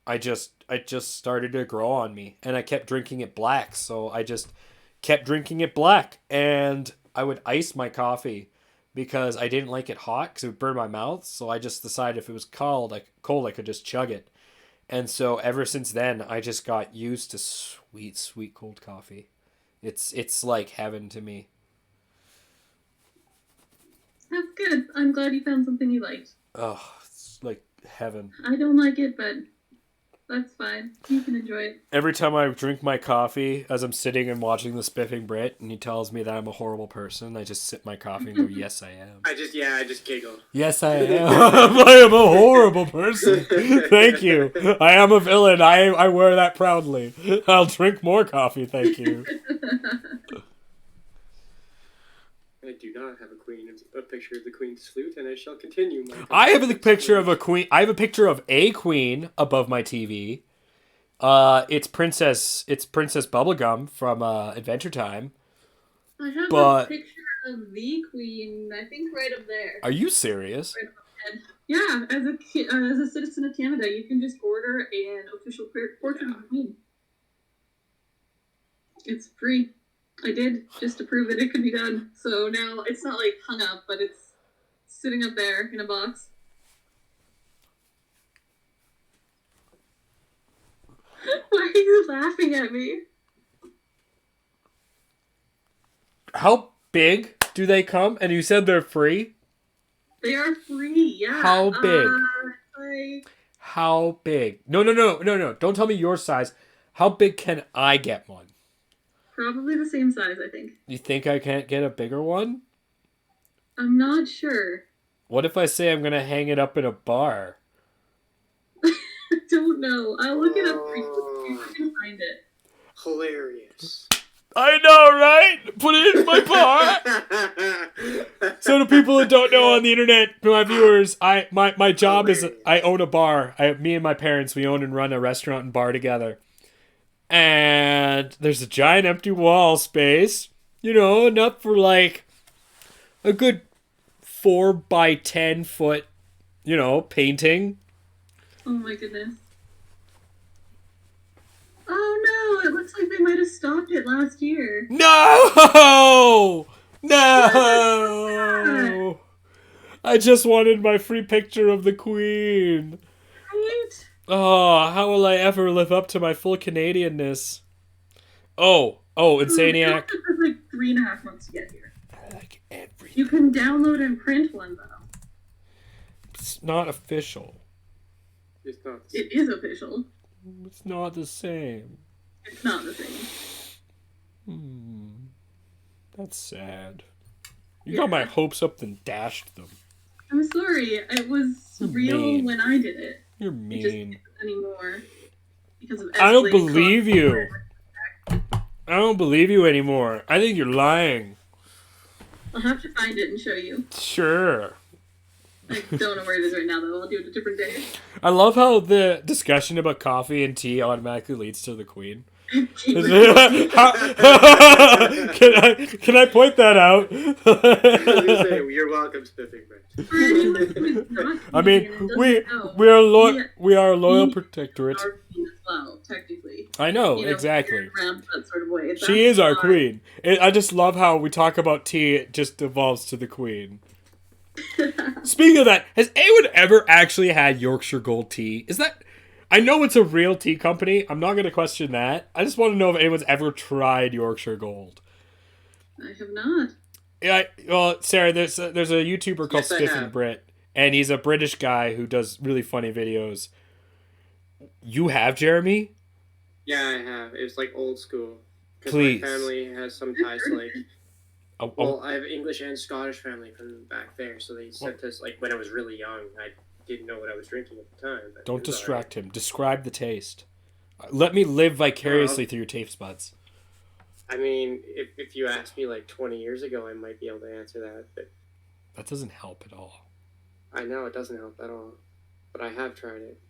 I just started to grow on me, and I kept drinking it black. So I just kept drinking it black, and I would ice my coffee because I didn't like it hot because it would burn my mouth. So I just decided if it was cold, I could just chug it. And so ever since then, I just got used to sweet, sweet cold coffee. It's like heaven to me. That's good. I'm glad you found something you liked. Oh, it's like heaven. I don't like it, but that's fine. You can enjoy it. Every time I drink my coffee, as I'm sitting and watching the Spiffing Brit, and he tells me that I'm a horrible person, I just sip my coffee and go, "Yes, I am." I just giggle. Yes, I am. I am a horrible person. Thank you. I am a villain. I wear that proudly. I'll drink more coffee, thank you. I do not have a picture of the Queen's flute, and I shall continue. I have a picture of a queen. I have a picture of a queen above my TV. It's Princess Bubblegum from Adventure Time. I have a picture of the Queen. I think right up there. Are you serious? Right above my head. Yeah, as a citizen of Canada, you can just order an official portrait of the Queen. It's free. I did, just to prove that it could be done. So now it's not like hung up, but it's sitting up there in a box. Why are you laughing at me? How big do they come? And you said they're free? They are free, yeah. How big? Like... How big? No. Don't tell me your size. How big can I get one? Probably the same size, I think. You think I can't get a bigger one? I'm not sure. What if I say I'm going to hang it up in a bar? I don't know. I'll look it up for you. See if I can find it. Hilarious. I know, right? Put it in my bar. So to people who don't know on the internet, my viewers, my job is I own a bar. Me and my parents, we own and run a restaurant and bar together. And there's a giant empty wall space, enough for like a good 4 by 10 foot, painting. Oh my goodness. Oh no, it looks like they might have stopped it last year. No! No! I just wanted my free picture of the Queen. Right? Oh, how will I ever live up to my full Canadianness? Oh, Insanieac. It took like 3.5 months to get here. I like everything. You can download and print one though. It's not official. It's not. It is official. It's not the same. It's not the same. That's sad. You got my hopes up and dashed them. I'm sorry. It was real mean. when I did it. You're It just mean. isn't anymore. Because of I don't escalating believe costs. you. I don't believe you anymore. I think you're lying. I'll have to find it and show you. Sure. I don't know where it is right now, though. I'll do it a different day. I love how the discussion about coffee and tea automatically leads to the Queen. Can I point that out? I was gonna say, you're welcome, Spiffing Brett. I mean, we are a loyal protectorate. Our queen as well, technically. I know, exactly. Around that sort of way. She is our queen. I just love how we talk about tea, it just devolves to the Queen. Speaking of that, has anyone ever actually had Yorkshire Gold tea? I know it's a real tea company. I'm not going to question that. I just want to know if anyone's ever tried Yorkshire Gold. I have not. Yeah, well, Sarah, there's a YouTuber called Yes, I Spiffing have. Brit, and he's a British guy who does really funny videos. You have, Jeremy? Yeah, I have. It was like old school. Because Please. my family has some ties to like. Well, I have English and Scottish family from back there, so they sent us like when I was really young. I didn't know what I was drinking at the time. But Don't distract him. Describe the taste. Let me live vicariously through your taste buds. I mean, if you asked me like 20 years ago, I might be able to answer that, but That doesn't help at all. I know it doesn't help at all. But I have tried it.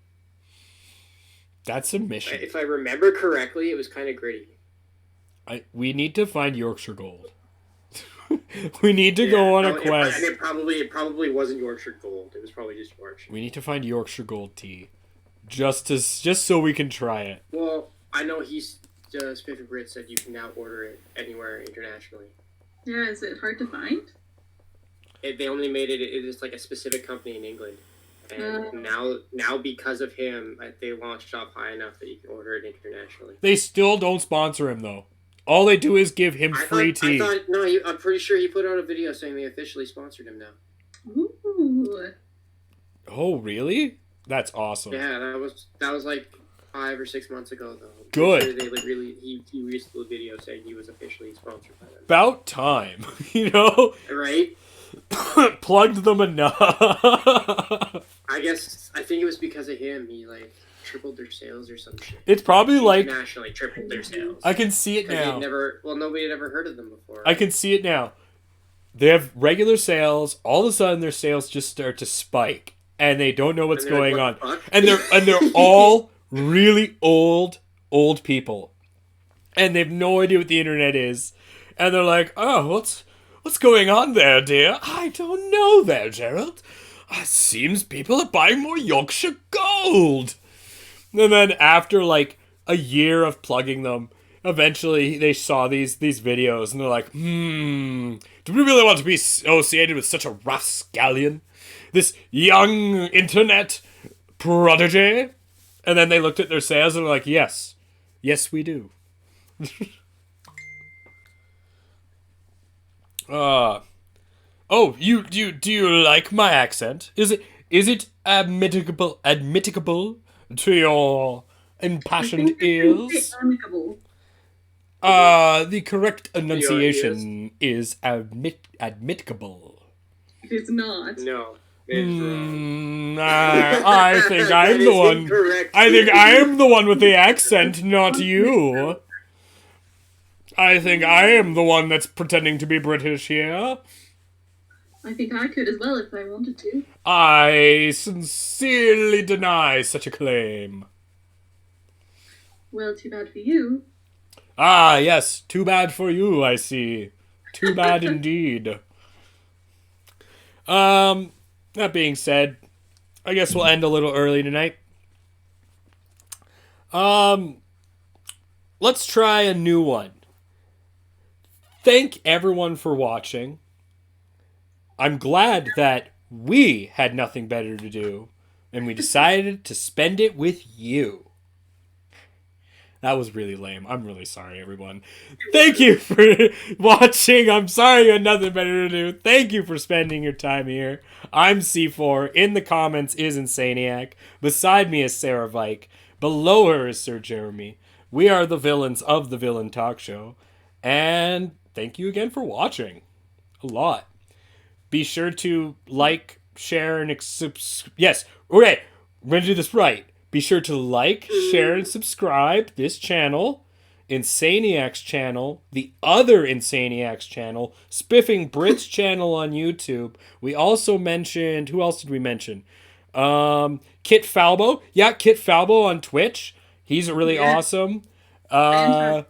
That's a mission. If I remember correctly, it was kind of gritty. We need to find Yorkshire Gold. We need to go on a quest. It probably wasn't Yorkshire Gold. It was probably just Yorkshire. We need to find Yorkshire Gold tea, just so we can try it. Well, I know Spiffy Brit said you can now order it anywhere internationally. Yeah, is it hard to find? They only made it. It is like a specific company in England, and now because of him, they launched up high enough that you can order it internationally. They still don't sponsor him though. All they do is give him free tea. I'm pretty sure he put out a video saying they officially sponsored him now. Ooh. Oh, really? That's awesome. Yeah, that was like 5 or 6 months ago though. Good. Sure he released a video saying he was officially sponsored by them. About time, Right? Plugged them enough. I think it was because of him. He like tripled their sales or some shit. It's probably like internationally tripled their sales. I can see it now. Nobody had ever heard of them before. I can see it now. They have regular sales. All of a sudden, their sales just start to spike, and they don't know what's going on. And they're all really old people, and they have no idea what the internet is. And they're like, "Oh, what's going on there, dear? I don't know there, Gerald. It seems people are buying more Yorkshire Gold." And then after like a year of plugging them, eventually they saw these videos and they're like, do we really want to be associated with such a rascallion? This young internet prodigy? And then they looked at their sales and were like, yes, we do. Oh, do you like my accent? Is it admittable to your impassioned ears? Amicable. The correct enunciation is admittable. It is not. No. It's wrong. I think I'm the one. Incorrect. I think I am the one with the accent, not you. I think I am the one that's pretending to be British here. I think I could as well if I wanted to. I sincerely deny such a claim. Well, too bad for you. Ah, yes, too bad for you, I see. Too bad indeed. That being said, I guess we'll end a little early tonight. Let's try a new one. Thank everyone for watching. I'm glad that we had nothing better to do, and we decided to spend it with you. That was really lame. I'm really sorry, everyone. Thank you for watching. I'm sorry you had nothing better to do. Thank you for spending your time here. I'm C4. In the comments is Insanieac. Beside me is Sarah Vike. Below her is Sir Jeremy. We are the villains of the Villain Talk Show. And thank you again for watching. A lot. Be sure to like, share, and yes, okay, we're going to do this right. Be sure to like, share, and subscribe this channel, Insaniac's channel, the other Insaniac's channel, Spiffing Brit's channel on YouTube. We also mentioned, who else did we mention? Kit Falbo. Yeah, Kit Falbo on Twitch. He's really awesome. Who else?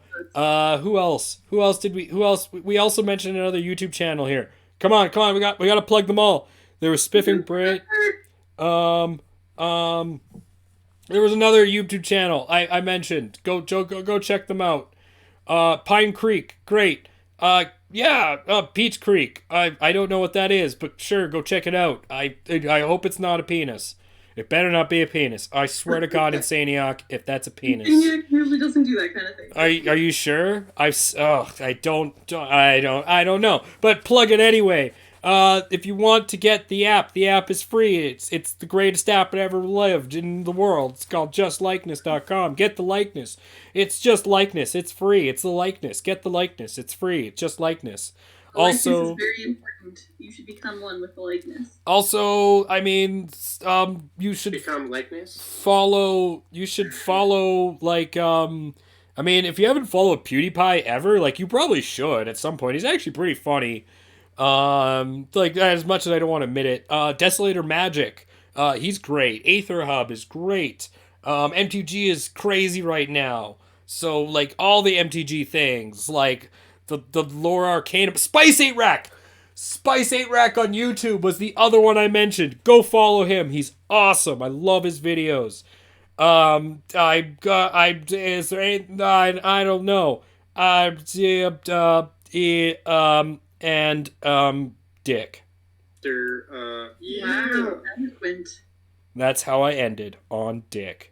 Who else? We also mentioned another YouTube channel here. Come on, we got to plug them all. There was Spiffing Brit. There was another YouTube channel I mentioned. Go check them out. Pine Creek, great. Peach Creek. I don't know what that is, but sure, go check it out. I hope it's not a penis. It better not be a penis. I swear to God, Insanieac, if that's a penis. Insaniac usually doesn't do that kind of thing. Are you sure? I don't know. But plug it anyway. If you want to get the app is free. It's the greatest app that ever lived in the world. It's called justlikeness.com. Get the likeness. It's just likeness. It's free. It's the likeness. Get the likeness. It's free. It's just likeness. The likeness is very important. You should become one with the likeness. Also, I mean, you should become likeness. You should follow I mean, if you haven't followed PewDiePie ever, you probably should at some point. He's actually pretty funny. As much as I don't want to admit it, Desolator Magic, he's great. Aether Hub is great. MTG is crazy right now. So, all the MTG things, the Lore Arcana, Spice 8 Rack on YouTube was the other one I mentioned. Go follow him. He's awesome. I love his videos. I don't know. Dick. Wow, eloquent. That's how I ended, on Dick.